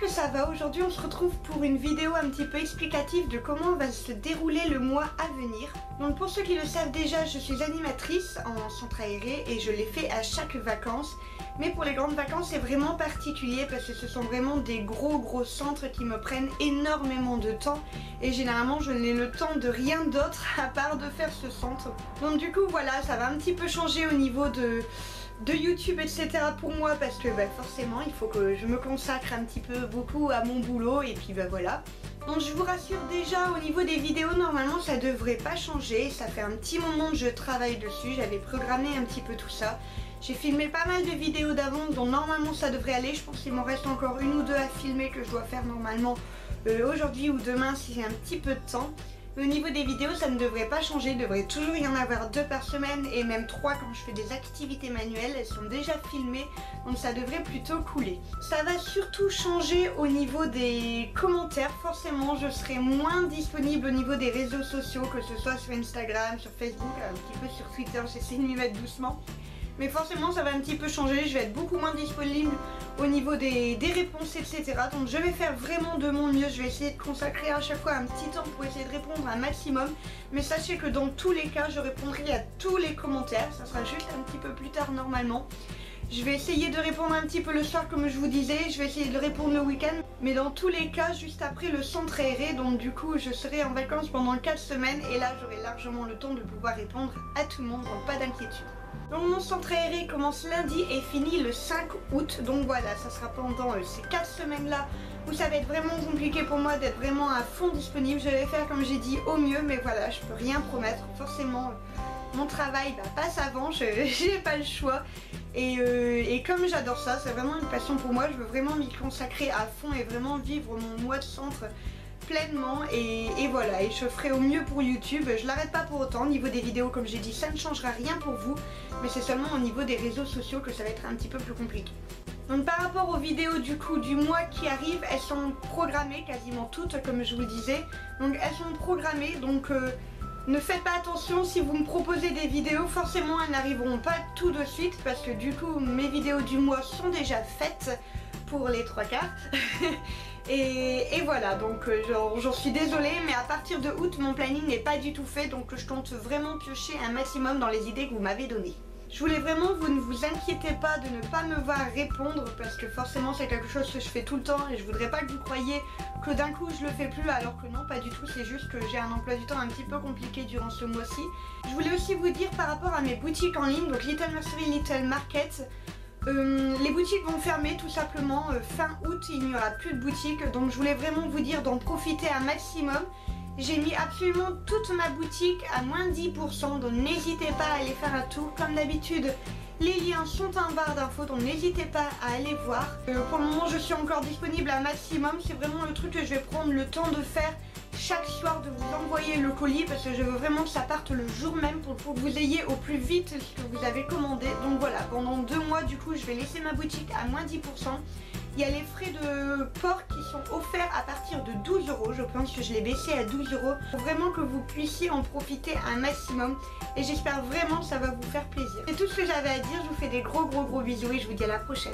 que ça va. Aujourd'hui on se retrouve pour une vidéo un petit peu explicative de comment va se dérouler le mois à venir. Donc pour ceux qui le savent déjà, je suis animatrice en centre aéré et je l'ai fait à chaque vacances. Mais pour les grandes vacances c'est vraiment particulier parce que ce sont vraiment des gros centres qui me prennent énormément de temps. Et généralement je n'ai le temps de rien d'autre à part de faire ce centre. Donc du coup voilà, ça va un petit peu changer au niveau de YouTube etc pour moi parce que forcément il faut que je me consacre un petit peu beaucoup à mon boulot et puis voilà. Donc je vous rassure déjà au niveau des vidéos normalement ça devrait pas changer, ça fait un petit moment que je travaille dessus, j'avais programmé un petit peu tout ça. J'ai filmé pas mal de vidéos d'avant donc normalement ça devrait aller, je pense qu'il m'en reste encore une ou deux à filmer que je dois faire normalement aujourd'hui ou demain si j'ai un petit peu de temps. Au niveau des vidéos ça ne devrait pas changer, il devrait toujours y en avoir 2 par semaine et même 3 quand je fais des activités manuelles, elles sont déjà filmées donc ça devrait plutôt couler. Ça va surtout changer au niveau des commentaires, forcément je serai moins disponible au niveau des réseaux sociaux, que ce soit sur Instagram, sur Facebook, un petit peu sur Twitter, j'essaie de m'y mettre doucement. Mais forcément ça va un petit peu changer, je vais être beaucoup moins disponible au niveau des réponses etc. Donc je vais faire vraiment de mon mieux, je vais essayer de consacrer à chaque fois un petit temps pour essayer de répondre un maximum. Mais sachez que dans tous les cas je répondrai à tous les commentaires, ça sera juste un petit peu plus tard normalement. Je vais essayer de répondre un petit peu le soir comme je vous disais, je vais essayer de répondre le week-end. Mais dans tous les cas juste après le centre aéré, donc du coup je serai en vacances pendant 4 semaines. Et là j'aurai largement le temps de pouvoir répondre à tout le monde, donc pas d'inquiétude. Donc mon centre aéré commence lundi et finit le 5 août. Donc voilà, ça sera pendant ces 4 semaines là où ça va être vraiment compliqué pour moi d'être vraiment à fond disponible. Je vais faire comme j'ai dit au mieux, mais voilà, je peux rien promettre. Forcément mon travail passe avant, j'ai pas le choix. Et comme j'adore ça, c'est vraiment une passion pour moi, je veux vraiment m'y consacrer à fond et vraiment vivre mon mois de centre pleinement et voilà, et je ferai au mieux pour YouTube. Je l'arrête pas pour autant, au niveau des vidéos comme j'ai dit ça ne changera rien pour vous, mais c'est seulement au niveau des réseaux sociaux que ça va être un petit peu plus compliqué. Donc par rapport aux vidéos du coup du mois qui arrive, elles sont programmées quasiment toutes comme je vous le disais. Donc elles sont programmées, donc ne faites pas attention si vous me proposez des vidéos, forcément elles n'arriveront pas tout de suite parce que du coup mes vidéos du mois sont déjà faites pour les 3 quarts. Et voilà, donc j'en suis désolée, mais à partir de août mon planning n'est pas du tout fait, donc je compte vraiment piocher un maximum dans les idées que vous m'avez données. Je voulais vraiment, vous ne vous inquiétez pas de ne pas me voir répondre parce que forcément c'est quelque chose que je fais tout le temps et je voudrais pas que vous croyiez que d'un coup je le fais plus, alors que non, pas du tout, c'est juste que j'ai un emploi du temps un petit peu compliqué durant ce mois-ci. Je voulais aussi vous dire par rapport à mes boutiques en ligne, donc Little Nursery, Little Market. Les boutiques vont fermer tout simplement fin août, il n'y aura plus de boutiques, donc je voulais vraiment vous dire d'en profiter un maximum. J'ai mis absolument toute ma boutique à moins 10%, donc n'hésitez pas à aller faire un tour. Comme d'habitude, les liens sont en barre d'infos, donc n'hésitez pas à aller voir. Pour le moment je suis encore disponible à maximum, c'est vraiment le truc que je vais prendre le temps de faire chaque soir, de vous envoyer le colis parce que je veux vraiment que ça parte le jour même pour que vous ayez au plus vite ce que vous avez commandé. Donc voilà, pendant 2 mois du coup je vais laisser ma boutique à moins 10%. Il y a les frais de port qui sont offerts à partir de 12 €, je pense que je l'ai baissé à 12 € pour vraiment que vous puissiez en profiter un maximum et j'espère vraiment que ça va vous faire plaisir. C'est tout ce que j'avais à dire, je vous fais des gros bisous et je vous dis à la prochaine.